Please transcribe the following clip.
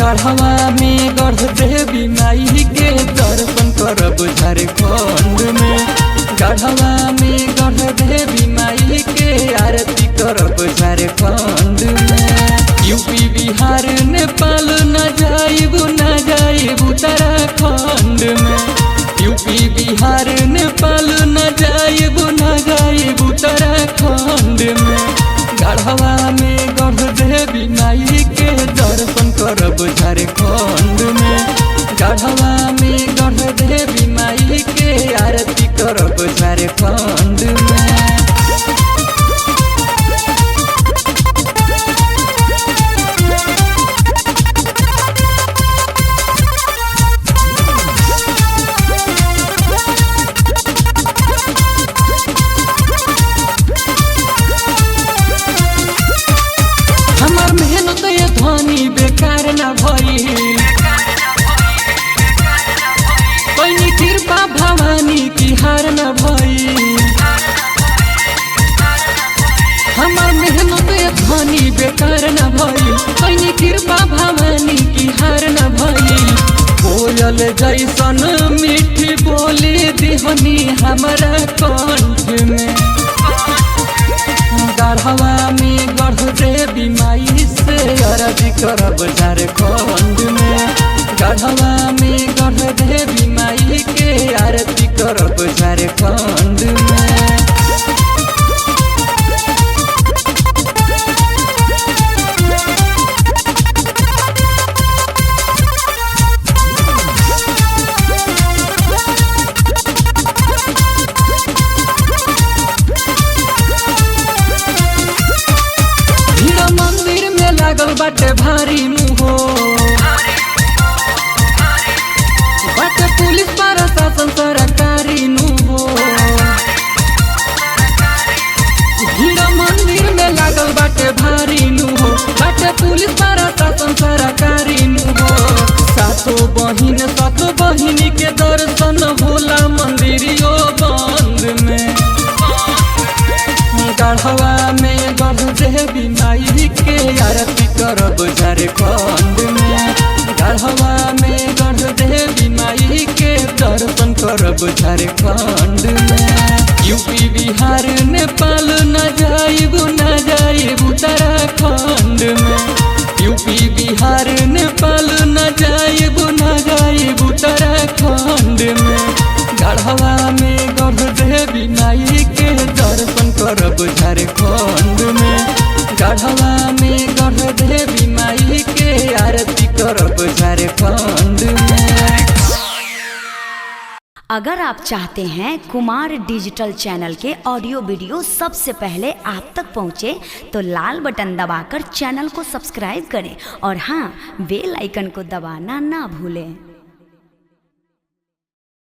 गढ़वा में गढ़ देवी माई के दर्शन करब झारखंड में। गढ़वा में गढ़ देवी माई के आरती करब झारखंड में। यूपी बिहार नेपाल न जाइब उत्तराखंड में। यूपी बिहार नेपाल न जाइब उत्तराखंड में। गढ़वा में गढ़ देवी माई के दर्शन करब झारखंड में। गढ़वा में गढ़ देवी माई के आरती करब झारखंड में। हमार मेहनत ये धनी बेकार न भई, कोई कृपा भवानी की हार न भई। हमार मेहनत ये धनी बेकार न भई, कोई कृपा भवानी की हार न भई। कोयल जैसन मीठी बोली दिहनी हमारा कंठ में। गढ़वा में गढ़ देवी माई से आरती करब झारखंड में। गढ़वा में गढ़ देवी माई के आरती करब झारखंड में। मंदिर में लागल बाटे भारी मुहो, बाटे पुलिस प्रशासन सरकारी नुहो। हीरा मंदिर में लागल बाटे भारी नुहो, बाटे पुलिस प्रशासन सरकारी नुहो। सातो बहिनी के दर्शन होला मंदिरियो बंद में। गढ़वा में गढ़ देवी माई के आरती करब झारखंड में। गढ़वा में गढ़ देवी माई के दर्शन करब झारखंड में। यूपी बिहार नेपाल न जाइब उत्तराखंड में। यूपी बिहार नेपाल न जाइब उत्तराखंड में। गढ़वा में गढ़ देवी माई के दर्शन करब झारखंड में। गढ़वा में गढ़ देवी माई के आरती करब झारखंड में। अगर आप चाहते हैं कुमार डिजिटल चैनल के ऑडियो वीडियो सबसे पहले आप तक पहुंचे तो लाल बटन दबाकर चैनल को सब्सक्राइब करें और हाँ, बेल आइकन को दबाना ना भूलें।